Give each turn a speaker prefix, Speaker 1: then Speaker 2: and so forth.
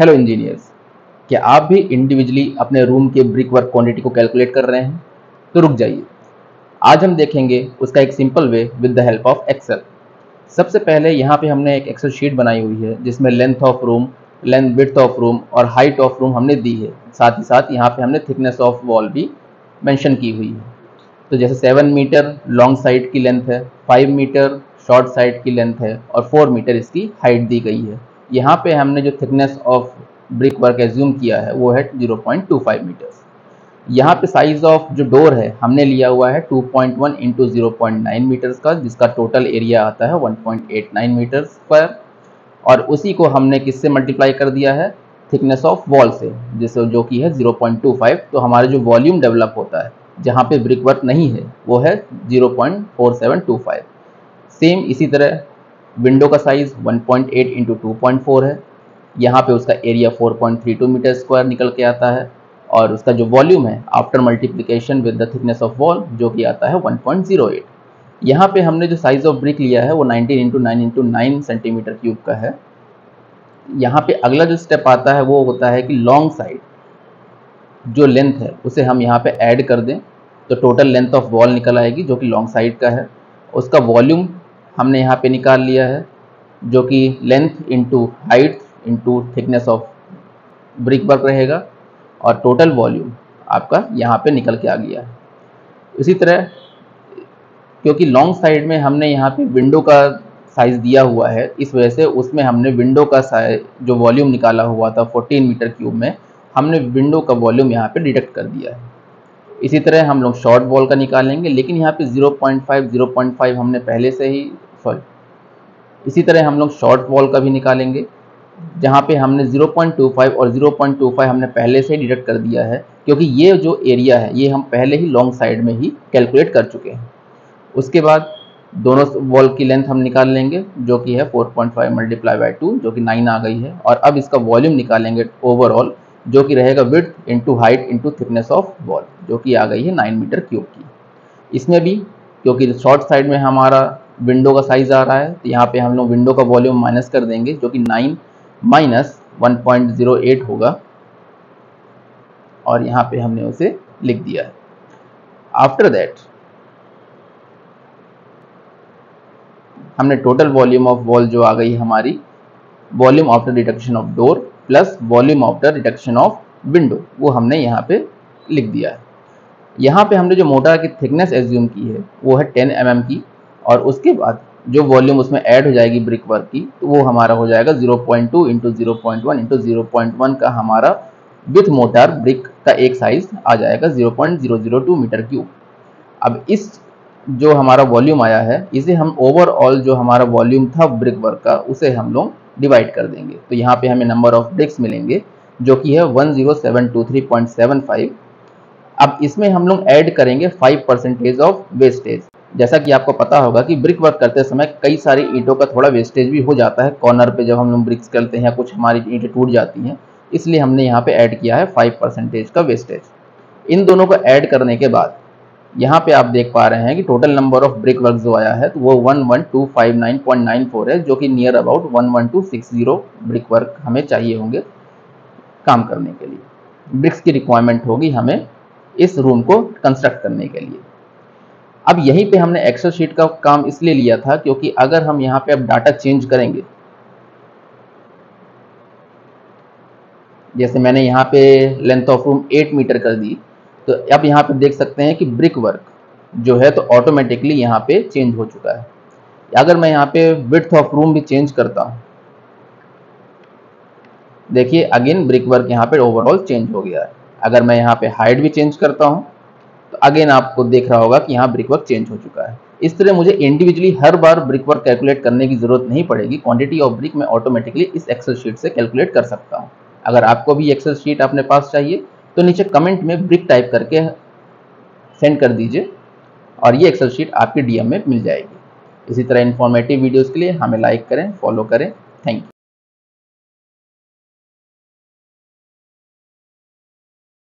Speaker 1: Hello engineers, क्या आप भी इंडिविजुअली अपने रूम के ब्रिक वर्क क्वांटिटी को कैलकुलेट कर रहे हैं? तो रुक जाइए, आज हम देखेंगे उसका एक simple way with the help of Excel. सबसे पहले यहाँ पे हमने एक एक्सेल शीट बनाई हुई है जिसमें length of room, length width of room और हाइट ऑफ रूम हमने दी है। साथ ही साथ यहाँ पे हमने थिकनेस ऑफ वॉल भी मेंशन की हुई है। तो जैसे 7 मीटर लॉन्ग साइड की लेंथ है, 5 मीटर शॉर्ट साइड की लेंथ है और 4 मीटर इसकी हाइट दी गई है। यहाँ पे हमने जो thickness of brick work assume किया है वो है 0.25 मीटर्स। यहाँ पे साइज ऑफ जो डोर है हमने लिया हुआ है 2.1 इंटू 0.9 मीटर्स का, जिसका टोटल एरिया आता है 1.89 मीटर स्क्वायर। और उसी को हमने किससे मल्टीप्लाई कर दिया है? थिकनेस ऑफ वॉल से, जिससे जो कि है 0.25। तो हमारा जो वॉल्यूम डेवलप होता है जहाँ पे ब्रिक वर्क नहीं है वो है 0.4725। सेम इसी तरह विंडो का साइज 1.8 इंटू 2.4 है। यहाँ पे उसका एरिया 4.32 मीटर स्क्वायर निकल के आता है और उसका जो वॉल्यूम है after multiplication with the thickness of wall जो कि आता है 1.08। यहाँ पे हमने जो साइज ऑफ ब्रिक लिया है वो 19 इंटू 9 इंटू 9 सेंटीमीटर क्यूब का है। यहाँ पे अगला जो स्टेप आता है वो होता है कि लॉन्ग साइड जो लेंथ है उसे हम यहाँ पे ऐड कर दें तो टोटल लेंथ ऑफ वॉल निकल आएगी जो कि लॉन्ग साइड का है। उसका वॉल्यूम हमने यहाँ पे निकाल लिया है जो कि length into height into thickness of brick work रहेगा और टोटल वॉल्यूम आपका यहाँ पे निकल के आ गया है। इसी तरह क्योंकि लॉन्ग साइड में हमने यहाँ पे विंडो का साइज़ दिया हुआ है, इस वजह से उसमें हमने विंडो का साइज जो वॉल्यूम निकाला हुआ था 14 मीटर क्यूब में, हमने विंडो का वॉल्यूम यहाँ पे डिडक्ट कर दिया है। इसी तरह हम लोग शॉर्ट वॉल का निकालेंगे, लेकिन यहाँ पे 0.5 हमने पहले से ही इसी तरह हम लोग शॉर्ट वॉल का भी निकालेंगे जहाँ पे हमने 0.25 और 0.25 हमने पहले से डिडक्ट कर दिया है, क्योंकि ये जो एरिया है ये हम पहले ही लॉन्ग साइड में ही कैलकुलेट कर चुके हैं। उसके बाद दोनों वॉल की लेंथ हम निकाल लेंगे जो कि है 4.5 मल्टीप्लाई बाई 2 जो कि 9 आ गई है। और अब इसका वॉल्यूम निकालेंगे ओवरऑल जो कि रहेगा width into height into thickness of wall जो कि आ गई है 9 मीटर क्यूब की। इसमें भी क्योंकि शॉर्ट साइड में हमारा विंडो का साइज आ रहा है तो यहाँ पे हम लोग विंडो का वॉल्यूम माइनस कर देंगे जो कि 9 माइनस 1.08 होगा और यहाँ पे हमने उसे लिख दिया है। आफ्टर दैट हमने टोटल वॉल्यूम ऑफ वॉल जो आ गई हमारी volume after deduction of door plus volume after deduction of window वो हमने यहाँ पे लिख दिया है। यहाँ पे हमने जो मोटार की थिकनेस एज्यूम की है वो है 10 mm की और उसके बाद जो वॉल्यूम उसमें ऐड हो जाएगी ब्रिक वर्क की तो वो हमारा हो जाएगा 0.2 इंटू 0.1 इंटू 0.1 का हमारा विथ मोटार ब्रिक का एक साइज आ जाएगा 0.002 मीटर क्यूब। अब इस जो हमारा वॉल्यूम आया है इसे हम ओवरऑल जो हमारा वॉल्यूम था ब्रिक वर्क का उसे हम लोग डिवाइड कर देंगे तो यहाँ पे हमें नंबर ऑफ ब्रिक्स मिलेंगे जो कि है 10723.75। अब इसमें हम लोग ऐड करेंगे 5% ऑफ वेस्टेज। जैसा कि आपको पता होगा कि ब्रिक वर्क करते समय कई सारी ईंटों का थोड़ा वेस्टेज भी हो जाता है कॉर्नर पे जब हम लोग ब्रिक्स करते हैं या कुछ हमारी ईंटें टूट जाती हैं, इसलिए हमने यहाँ पे ऐड किया है 5% का वेस्टेज। इन दोनों को ऐड करने के बाद यहाँ पे आप देख पा रहे हैं कि total number of brick work जो आया है तो वो 11259.94 है जो कि नियर अबाउट 11260 ब्रिक वर्क हमें चाहिए होंगे काम करने के लिए। ब्रिक्स की रिक्वायरमेंट होगी हमें इस रूम को कंस्ट्रक्ट करने के लिए। अब यहीं पे हमने एक्सेल शीट का काम इसलिए लिया था क्योंकि अगर हम यहाँ पे अब डाटा चेंज करेंगे, जैसे मैंने यहाँ पे लेंथ ऑफ रूम 8 मीटर कर दी तो अब यहाँ पे देख सकते हैं कि ब्रिक वर्क जो है तो ऑटोमेटिकली यहाँ पे चेंज हो चुका है। अगर मैं यहाँ पे विड्थ ऑफ रूम भी चेंज करता हूँ, देखिए अगेन ब्रिक वर्क यहाँ पे ओवरऑल चेंज हो गया है। अगर मैं यहाँ पे हाइट भी चेंज करता हूँ तो अगेन आपको देख रहा होगा कि यहाँ ब्रिक वर्क चेंज हो चुका है। इस तरह मुझे इंडिविजुअली हर बार ब्रिक वर्क कैलकुलेट करने की जरूरत नहीं पड़ेगी, क्वांटिटी ऑफ ब्रिक मैं ऑटोमेटिकली इस एक्सेल शीट से कैलकुलेट कर सकता हूँ। अगर आपको भी एक्सेल शीट अपने पास चाहिए तो नीचे कमेंट में ब्रिक टाइप करके सेंड कर दीजिए और ये एक्सेल शीट आपके डीएम में मिल जाएगी। इसी तरह इन्फॉर्मेटिव वीडियोज़ के लिए हमें लाइक करें, फॉलो करें। Thank you.